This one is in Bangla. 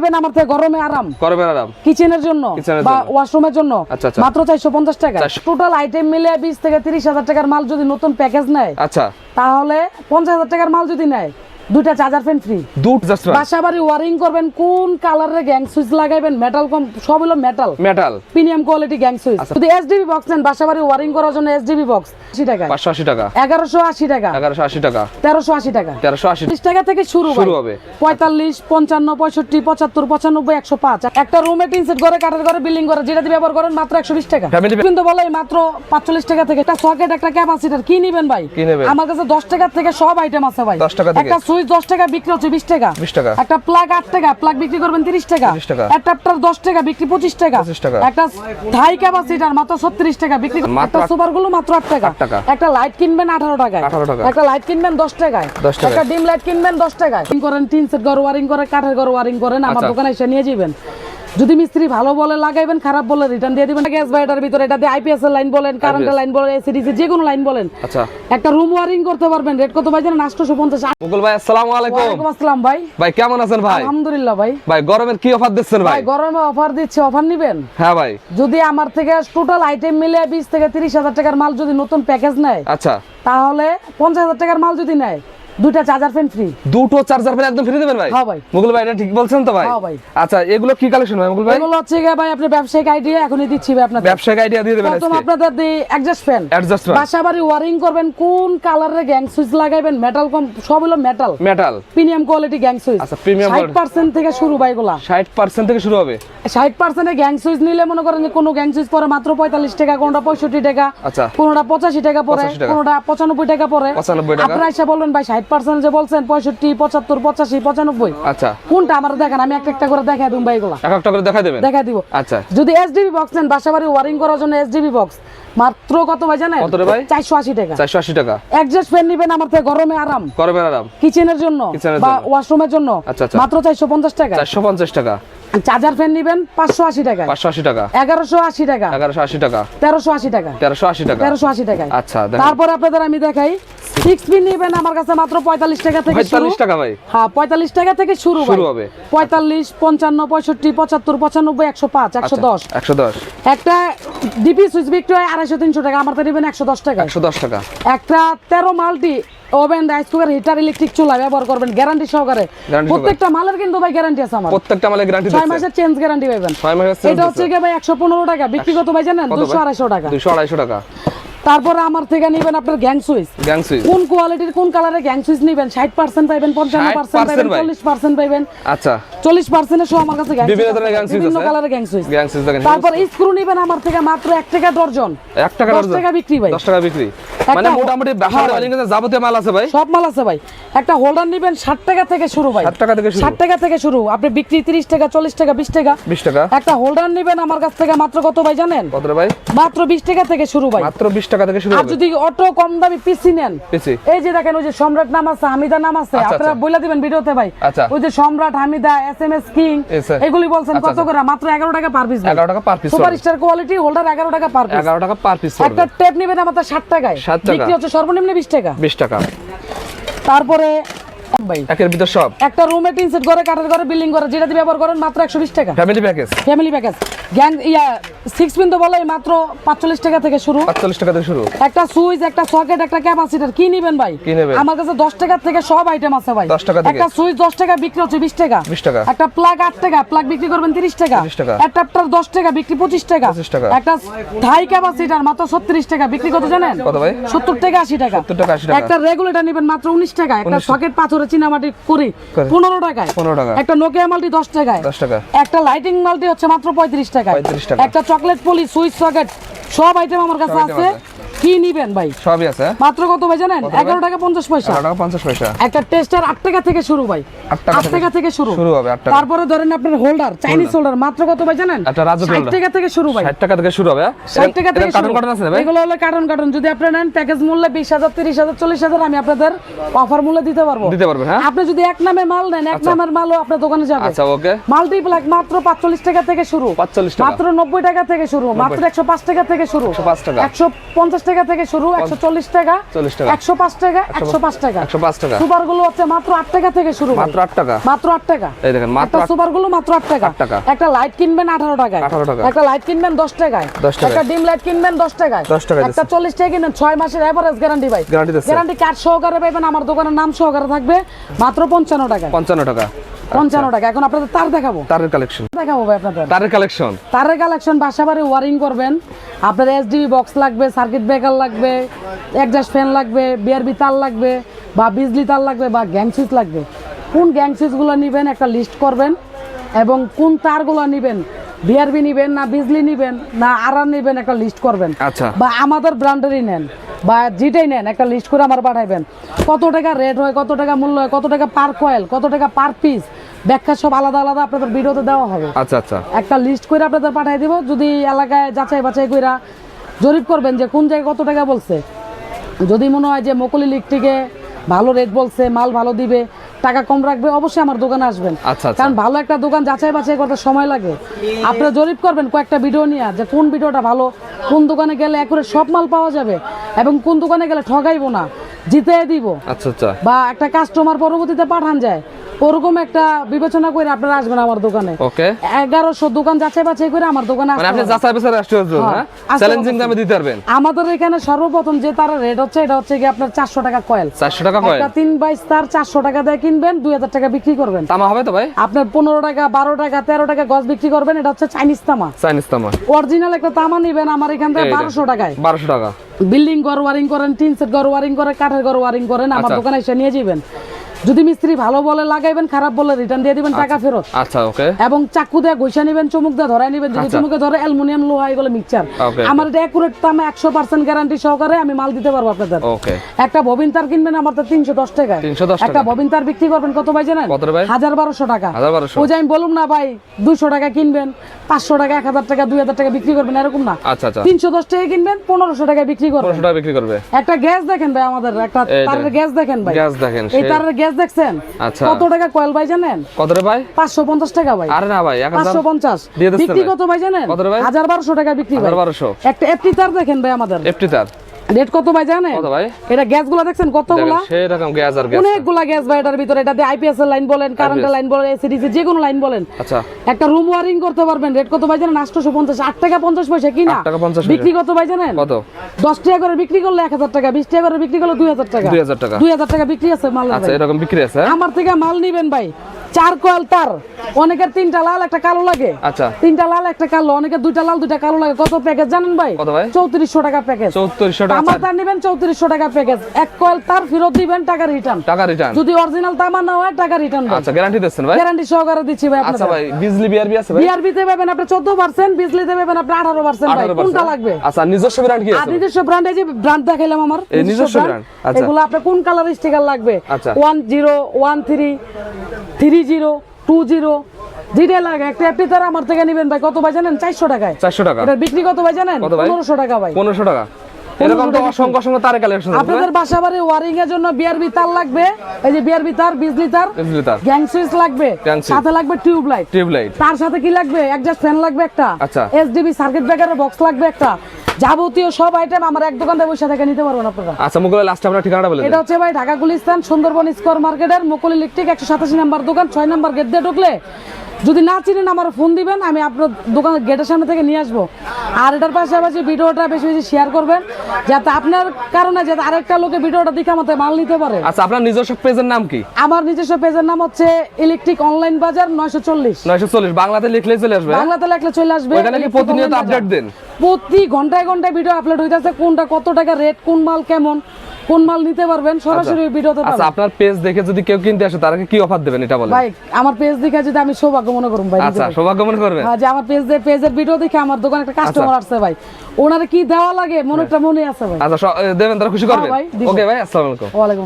আমার থেকে গরমে আরাম কিচেনের জন্য বা জন্য। ওয়াশরুমের জন্য আচ্ছা, আচ্ছা। মাত্র 450 টাকা। 400 টোটাল আইটেম মিলে 20 থেকে 30,000 টাকার মাল যদি নতুন প্যাকেজ নেয় আচ্ছা তাহলে 50,000 টাকার মাল যদি নেয় দুইটা চার্জার ফ্যান ফ্রি। বাসাবাড়ি ওয়ারিং করবেন কোন কালারের গ্যাং সুইচ লাগাইবেন মেটাল কম সব হলো metal premium quality gang switch. যদি এসডিবি বক্স নেন বাসাবাড়ি ওয়ারিং করার জন্য এসডিবি বক্স 80 টাকা 580 টাকা 1180 টাকা 1180 টাকা 1380 টাকা 1380 30 টাকা থেকে শুরু হবে 45 55 65 75 95 105। একটা রুমে টিন সেট করে কাঠের ঘরে বিল্ডিং করে যেটা দিয়ে ব্যবহার করেন মাত্র 120 টাকা। কিন্তু বলে মাত্র 45 টাকা থেকে একটা সকেট একটা ক্যাপাসিটর কি নেবেন ভাই? আমার কাছে 10 টাকা থেকে সব আইটেম আছে ভাই। 10 টাকা থেকে একটা সুইচ 10 টাকা বিক্রি হচ্ছে 20 টাকা। একটা প্লাগ 8 টাকা প্লাগ বিক্রি করবেন 30 টাকা। অ্যাডাপ্টার 10 টাকা বিক্রি 25 টাকা। একটা হাই ক্যাপাসিটর মাত্র 36 টাকা বিক্রি একটা সুপার গুলো মাত্র 8 টাকা। একটা লাইট কিনবেন 18 টাকায়। একটা লাইট কিনবেন 10 টাকায়। একটা ডিম লাইট কিনবেন 10 টাকায়। করেন টিন সেট ঘর ওয়ারিং করে কাঠের ঘর ওয়ারিং করেন আমার দোকানে এসে নিয়ে যাবেন। যদি মিস্ত্রি ভালো বলে লাগাইবেন খারাপ বলে রিটার্ন দিয়ে দিবেন। গ্যাস বাইটার ভিতরে এটা দিয়ে আইপিএস এর লাইন বলেন কারেন্টের লাইন বলেন এসিডিসি যে কোনো লাইন বলেন একটা রুম ওয়ারিং করতে পারবেন। রেট কত ভাই জানেন? 850। মুকুল ভাই আসসালামু আলাইকুম। ওয়া আলাইকুম আসসালাম ভাই। ভাই কেমন আছেন ভাই? আলহামদুলিল্লাহ ভাই। ভাই গরমের কি অফার দিচ্ছেন ভাই? ভাই গরমে অফার দিচ্ছে, অফার নিবেন? হ্যাঁ ভাই। যদি আমার থেকে টোটাল আইটেম মিলে 20 থেকে 30,000 টাকার মাল যদি নতুন প্যাকেজ নেয় আচ্ছা তাহলে 50,000 টাকার মাল যদি নেয় দুইটা চার্জার ফ্যান ফ্রি। দুটো চার্জার ফ্যান একদম ফ্রি দিবেন ভাই? হ্যাঁ ভাই। মুকুল ভাই এটা ঠিক বলছেন তো ভাই? হ্যাঁ ভাই। আচ্ছা এগুলো কি কালেকশন ভাই মুকুল ভাই? এগুলো হচ্ছে কি ভাই আপনি ব্যবসায়িক আইডিয়া এখনই দিচ্ছি ভাই আপনাদের। ব্যবসায়িক আইডিয়া দিয়ে দিবেন আজকে। প্রথম আপনাদের দি অ্যাডজাস্ট ফ্যান। বাসাবাড়ি ওয়ারিং করবেন কোন কালারের গ্যাং সুইচ লাগাইবেন মেটাল কম সব হলো metal premium quality gang switch. আচ্ছা প্রিমিয়াম 60% থেকে শুরু ভাই এগুলা 60% থেকে শুরু হবে। 60% এ গ্যাং সুইচ নিলে মনে করেন যে কোন গ্যাং সুইচ পরে মাত্র 45 টাকা কোনটা 65 টাকা আচ্ছা কোনটা 85 টাকা পরে কোনটা 95 টাকা পরে। 95 টাকা আপনারা এসে বলবেন ভাই 60% যে বলছেন 65 75 85 95 আচ্ছা কোনটা আমার দেখেন আমি একটা করে দেখাই দিই ভাই এগুলা এক একটা করে দেখাই দেবেন? দেখাই দিব। আচ্ছা যদি এসডিবি বক্স নেন বাসাবাড়ি ওয়ারিং করার জন্য এসডিবি বক্স মাত্র কত ভাই জানেন? কত রে ভাই? 480 টাকা 480 টাকা। অ্যাডজাস্ট ফ্যান নিবেন আমার থেকে গরমে আরাম কিচেনের জন্য বা ওয়াশরুমের জন্য মাত্র 450 টাকা 450 টাকা। চার্জার ফ্যান নিবেন 580 টাকা 580 টাকা 1180 টাকা 1180 টাকা 1380 টাকা 1380 টাকা 1380 টাকা। আচ্ছা তারপর আপনাদের আমি দেখাই 6 পিন নিবেন আমার কাছে মাত্র 45 টাকা থেকে শুরু। 45 টাকা ভাই? হ্যাঁ 45 টাকা থেকে শুরু হবে। 45 55 65 75 95 105 110 110। একটা ডিপি সুইচ বিক্রি হয় 250 300 টাকা আমার তো নেবেন 110 টাকা 110 টাকা। একটা 13 multi oven rice cooker heater electric চুলা ব্যবহার করবেন গ্যারান্টি সহকারে। প্রত্যেকটা মালের কিন্তু ভাই গ্যারান্টি আছে আমার। প্রত্যেকটা মালের গ্যারান্টি দিচ্ছে 6 মাসের চেঞ্জ গ্যারান্টি পাবেন। 6 মাসের চেঞ্জ। এটা হচ্ছে কি ভাই 115 টাকা বিক্রি কত ভাই জানেন? 200 250 টাকা 200 250 টাকা। তারপরে আমার থেকে নেবেন আপনার গ্যাং সুইচ। কোন কোয়ালিটির কোন কালারের গ্যাং সুইচ নেবেন? 60% পাবেন 55% পাবেন 40% পাবেন। আচ্ছা 40% এর সহ আমার কাছে গ্যাং বিভিন্ন ধরনের গ্যাং সুইচ আছে। বিভিন্ন কালারের গ্যাং সুইচ। দেখেন। তারপর স্ক্রু নেবেন আমার থেকে মাত্র 1 টাকা ডর্জন। 1 টাকা ডর্জন 10 টাকা বিক্রি ভাই। 10 টাকা বিক্রি। মানে মোটামুটি বাসার ওয়ারিং এর যাবতীয় মাল আছে ভাই? সব মাল আছে ভাই। একটা হোল্ডার নেবেন 60 টাকা থেকে শুরু ভাই। 60 টাকা থেকে শুরু। 60 টাকা থেকে শুরু। আপনি বিক্রি 30 টাকা 40 টাকা 20 টাকা 20 টাকা। একটা হোল্ডার নেবেন আমার কাছ থেকে মাত্র কত ভাই জানেন? কত রে ভাই? মাত্র 20 টাকা থেকে শুরু ভাই। মাত্র 20 টাকা থেকে শুরু আর হবে। যদি অটো কম দামি পিসি নেন এই যে দেখেন ওই যে সম্রাট নাম আছে হামিদা নাম আছে আপনারা বলে দিবেন ভিডিওতে ভাই। ওই যে সম্রাট হামিদা এসএমএস কিং এগুলি বলছেন কত করে? মাত্র 11 টাকা পার পিস। 11 টাকা per piece. Super star quality holder 11 টাকা পার পিস। 11 টাকা পার পিস। একটা টেপ নেবেন আমাদের 60 টাকায় বিক্রি হচ্ছে সর্বনিম্ন 20 টাকা 20 টাকা। তারপরে ভাই একের ভিতর সব একটা রুমে টিন সেট করে কাঠের ঘরে বিল্ডিং করে যেটা দিয়ে ব্যবহার করেন মাত্র 120 টাকা ফ্যামিলি প্যাকেজ। গ্যাং 6 পিন তো বলে মাত্র 45 টাকা থেকে শুরু। 45 টাকা থেকে শুরু। একটা সুইচ একটা সকেট একটা ক্যাপাসিটর কি নেবেন ভাই? আমার কাছে 10 টাকা থেকে সব আইটেম আছে ভাই। 10 টাকা থেকে একটা সুইচ 10 টাকা বিক্রি হচ্ছে 20 টাকা 20 টাকা। একটা প্লাগ 8 টাকা প্লাগ বিক্রি করবেন 30 টাকা 30 টাকা। অ্যাডাপ্টার 10 টাকা বিক্রি 25 টাকা 25 টাকা। একটা হাই ক্যাপাসিটর মাত্র 36 টাকা বিক্রি কত জানেন? কত ভাই? 70 টাকা 80 টাকা 70 টাকা 80 টাকা। একটা রেগুলেটর নেবেন মাত্র 19 টাকা একটা সকেট পাথরের চীনামাটি করি 15 টাকায় 15 টাকা। একটা নোকিয়া মাল্টি 10 টাকায় 10 টাকা। একটা লাইটিং মাল্টি হচ্ছে মাত্র 35 টাকায় 35 টাকা। একটা চকলেট পলি সুইচ সকেট সব আইটেম আমার কাছে আছে। কি নিবেন ভাই? সবই আছে। মাত্র কত ভাই জানেন? 11 টাকা 50 পয়সা। 11 টাকা 50 পয়সা। একটা টেস্টার 8 টাকা থেকে শুরু ভাই। 8 টাকা থেকে শুরু হবে 8 টাকা। তারপরে ধরেন আপনার হোল্ডার চাইনিজ হোল্ডার মাত্র কত ভাই জানেন? একটা রাজু 60 টাকা থেকে শুরু ভাই। 60 টাকা থেকে শুরু হবে। 60 টাকা থেকে কার্টন কার্টন আছে ভাই? এগুলো হলো কার্টন যদি আপনি নেন প্যাকেজ মূল্য 20000 30000 40000 আমি আপনাদের অফার মূল্যে দিতে পারবো। হ্যাঁ। আপনি যদি এক নামে মাল নেন এক নামের মালও আপনার দোকানে যাবে। আচ্ছা ওকে। মাল্টিপ্লাক মাত্র 45 টাকা থেকে শুরু। 45 টাকা। মাত্র 90 টাকা থেকে শুরু। মাত্র 105 টাকা থেকে শুরু। 105 টাকা। 150 টাকা থেকে শুরু, 140 টাকা, 105 টাকা, 105 টাকা। 105 টাকা। সুপার গুলো হচ্ছে মাত্র 8 টাকা থেকে শুরু, মাত্র 8 টাকা, মাত্র 8 টাকা। এই দেখেন মাত্র সুপার গুলো মাত্র 8 টাকা। 8 টাকা। একটা লাইট কিনবেন 18 টাকায়, 18 টাকা। একটা লাইট কিনবেন 10 টাকায়, 10 টাকায়। একটা ডিম লাইট কিনবেন 10 টাকায়, 10 টাকায় একটা 40 টাকা কিনবেন, 6 মাসের এভারেজ গ্যারান্টি ভাই। গ্যারান্টি কার্ড সহকারে পাবেন, আমার দোকানের নাম সহকারে থাকবে, মাত্র 55 টাকা। 55 টাকা, 55 টাকা। এখন আপনাদের তার দেখাবো, তারের কালেকশন দেখাবো ভাই আপনাদের তারের কালেকশন। তারের কালেকশন বাসাবাড়ি ওয়ারিং করবেন, আপনার এসডিবি বক্স লাগবে, সার্কিট ব্রেকার লাগবে, এক্সজস্ট ফ্যান লাগবে, বিআরবি তার লাগবে, বা বিজলি তার লাগবে, বা গ্যাং সুইচ লাগবে। কোন গ্যাং সুইচগুলো নেবেন একটা লিস্ট করবেন, এবং কোন তারগুলো নেবেন, বিআরবি নেবেন না বিজলি নেবেন না আরআর নেবেন একটা লিস্ট করবেন। আচ্ছা। বা আমাদের ব্র্যান্ডেরই নেন বা যেটাই নেন একটা লিস্ট করে আমার পাঠাইবেন। কত টাকা রেট হয়, কত টাকা মূল্য হয়, কত টাকা পার কয়েল, কত টাকা পার পিস, ব্যাখ্যা সব আলাদা আলাদা আপনাদের ভিডিওতে দেওয়া হবে। আচ্ছা আচ্ছা। একটা লিস্ট করে আপনাদের পাঠিয়ে দিব। যদি এলাকায় যাচাই বাছাই করে জরিপ করবেন যে কোন জায়গায় কত টাকা বলছে, যদি মনে হয় যে মকলি ইলেকট্রিকে ভালো রেট বলছে, মাল ভালো দিবে, টাকা কম রাখবে, অবশ্যই আমার দোকানে আসবেন। আচ্ছা। কারণ ভালো একটা দোকান যাচাই বাছাই করতে সময় লাগে। আপনারা জরিপ করবেন কয়েকটা ভিডিও নিয়ে যে কোন ভিডিওটা ভালো, কোন দোকানে গেলে একুরেট সব মাল পাওয়া যাবে, এবং কোন দোকানে গেলে ঠগাইবো না, জিতে দিব। আচ্ছা আচ্ছা। বা একটা কাস্টমার পরবর্তীতে পাঠান যায়, ওরকম একটা বিবেচনা করে আপনারা আসবেন আমার দোকানে। ওকে। 1100 দোকান যাচাই বাছাই করে আমার দোকানে মানে আসতে আপনি পারবেন। যাচাই বাছাই রাষ্ট্রীয় হ্যাঁ চ্যালেঞ্জিং দামে দিতে পারবেন। আমাদের এখানে সর্বপ্রথম যে তার রেট হচ্ছে, এটা হচ্ছে কি আপনার 400 টাকা কয়েল। 400 টাকা কয়েল। একটা 3/22 তার 400 টাকা দিয়ে কিনবেন, 2000 টাকা বিক্রি করবেন। তামা হবে তো ভাই? আপনার 15 টাকা, 12 টাকা, 13 টাকা গজ বিক্রি করবেন। এটা হচ্ছে চাইনিজ তামা। চাইনিজ তামা। অরিজিনাল একটা তামা নেবেন আমার এখান থেকে 1200 টাকায়। 1200 টাকা। বিল্ডিং ঘর ওয়ারিং করেন, টিন সেট ঘর ওয়ারিং করেন, কাঠের ঘর ওয়ারিং করেন, আমার আচ্ছা। দোকানে এসে নিয়ে যাবেন। যদি মিস্ত্রি ভালো বলে লাগাইবেন, খারাপ বলে রিটার্ন দিয়ে দিবেন, টাকা ফেরত। আচ্ছা ওকে। এবং চাকু দিয়ে ঘষা নেবেন, চুমুক দিয়ে ধরাই নেবেন। যদি চুমুকে ধরে অ্যালুমিনিয়াম, লোহা, এগুলো মিক্সচার। ওকে। আমার এটা একুরেট তামা 100% গ্যারান্টি সহকারে আমি মাল দিতে পারবো আপনাদের। ওকে। একটা ববিন তার কিনবেন আমার তো 310 টাকা। 310 একটা টাকা। ববিন তার বিক্রি করবেন কত ভাই জানেন? কত রে ভাই? 1200 টাকা। 1200। ওই যে আমি বললাম না ভাই, 200 টাকা কিনবেন, 500 টাকা, 1000 টাকা, 2000 টাকা বিক্রি করবেন, এরকম না। আচ্ছা আচ্ছা। 310 টাকা কিনবেন, 1500 টাকা বিক্রি করবেন। 1500 টাকা বিক্রি করবে। একটা গ্যাস দেখেন ভাই, আমাদের একটা তারের গ্যাস দেখেন ভাই। গ্যাস দেখেন। এই তারের গ্যাস দেখছেন? আচ্ছা। কত টাকা কয়েল ভাই জানেন? কত রে ভাই? 550 টাকা ভাই। আরে না ভাই 1000 550 দিয়ে দিচ্ছেন বিক্রি ভাই। কত ভাই জানেন? কত রে ভাই? 1200 টাকা বিক্রি ভাই। 1200। একটা এফটি তার দেখেন ভাই আমাদের। এফটি তার রেট কত ভাই জানেন? কত ভাই? এটা গ্যাসগুলো দেখছেন কতগুলা? সেই রকম গ্যাস আর গ্যাস। অনেকগুলা গ্যাস ভাই এটার ভিতরে। এটাতে আইপিএস এর লাইন বলেন, কারেন্টের লাইন বলেন, এসিডিসি যে কোনো লাইন বলেন। আচ্ছা। একটা রুম ওয়ারিং করতে পারবেন। রেট কত ভাই জানেন? 850, 8 টাকা 50 পয়সা কিনা। 8 টাকা 50 বিক্রি কত ভাই জানেন? কত? 10 টাকা করে বিক্রি করলে 1000 টাকা, 20 টাকা করে বিক্রি করলে 2000 টাকা। 2000 টাকা। 2000 টাকা বিক্রি আছে মাল। আচ্ছা এরকম বিক্রি আছে। আমার থেকে মাল নিবেন ভাই, 4 কয়েল তার। অনেকের 3টা লাল একটা কালো লাগে। আচ্ছা। 3টা লাল একটা কালো, অনেকের 2টা লাল 2টা কালো লাগে। কত প্যাকেজ জানেন ভাই? কত ভাই? 3400 টাকা প্যাকেজ। 3400 টাকা। আমার তার নিবেন 3400 টাকা প্যাকেজ। এক কয়েল তার ফেরত দিবেন, টাকা রিটার্ন। টাকা রিটার্ন। যদি অরিজিনাল তামা না হয় টাকা রিটার্ন। আচ্ছা গ্যারান্টি দিচ্ছেন ভাই? গ্যারান্টি সহকারে দিচ্ছি ভাই আপনাদের। আচ্ছা ভাই বিজলি বিআরবি আছে ভাই? বিআরবি তে পাবেন আপনি 14%, বিজলি তে পাবেন আপনি 18% ভাই। কোনটা লাগবে? আচ্ছা নিজস্ব ব্র্যান্ড কি আর আছে? নিজস্ব ব্র্যান্ড, এই যে ব্র্যান্ড দেখাইলাম আমার এই নিজস্ব ব্র্যান্ড। আচ্ছা। এগুলো আপনি কোন কালার স্টিকার লাগবে? আচ্ছা। 10, 13, 30, 20 যেটা লাগে একটা এফটি তার আমার থেকে নেবেন ভাই। কত ভাই জানেন? 400 টাকায়। 400 টাকা। এটা বিক্রি কত ভাই জানেন? কত ভাই? 1500 টাকা ভাই। 1500 টাকা। এরকম তো অসংখ্য অসংখ্য তারের কালেকশন আছে। আপনাদের বাসাবাড়ি ওয়ারিং এর জন্য বিআরবি তার লাগবে। এই যে বিআরবি তার, বিজলি তার, বিজলি তার। গ্যাং সুইচ লাগবে, গ্যাং সুইচ। সাথে লাগবে টিউব লাইট। Tube light. তার সাথে কি লাগবে? এক্সজস্ট ফ্যান লাগবে একটা। আচ্ছা। এসডিবি সার্কিট ব্রেকারের বক্স লাগবে একটা। যাবতীয় সব আইটেম আমার এক দোকান থেকে বসে থেকে নিতে পারবেন আপনারা। আচ্ছা মুকুল লাস্ট আপনার ঠিকানাটা বলে দিন। এটা হচ্ছে ভাই ঢাকা গুলিস্তান সুন্দরবন স্কয়ার মার্কেটের মুকুল ইলেকট্রিক 187 নাম্বার দোকান, 6 নাম্বার গেট দিয়ে ঢুকলে। যদি না চিনেন আমার ফোন দিবেন, আমি আপনার দোকানের গেটের সামনে থেকে নিয়ে আসবো। আর এটার পাশাপাশি ভিডিওটা বেশি বেশি শেয়ার করবেন, যাতে আপনার কারণে যাতে আরেকটা লোকে ভিডিওটা দেখে আমাদের মাল নিতে পারে। আচ্ছা আপনার নিজস্ব পেজের নাম কি? আমার নিজস্ব পেজের নাম হচ্ছে ইলেকট্রিক অনলাইন বাজার 940। 940 বাংলাতে লিখলেই চলে আসবে। বাংলাতে লেখলে চলে আসবে। ওখানে কি প্রতিনিয়ত আপডেট দেন? প্রতি ঘন্টায় ঘন্টায় ভিডিও আপলোড হইতাছে। কোনটা কত টাকা রেট, কোন মাল কেমন, কোন মাল নিতে পারবেন সরাসরি ভিডিওতে পাবেন। আচ্ছা আপনার পেজ দেখে যদি কেউ কিনতে আসে তারকে কি অফার দিবেন এটা বলেন? ভাই আমার পেজ দেখে যদি আমি সৌভাগ্য মনে করুন ভাই। আচ্ছা সৌভাগ্য মনে করবেন? হ্যাঁ, যে আমার পেজের ভিডিও দেখে আমার দোকানে একটা কাস্টমার আসছে ভাই, ওনারে কি দেওয়া লাগে মনে আছে ভাই। আচ্ছা দেবেন, তারা খুশি করবেন। ভাই, দিব। ওকে ভাই আসসালামু আলাইকুম। ওয়ালাইকুম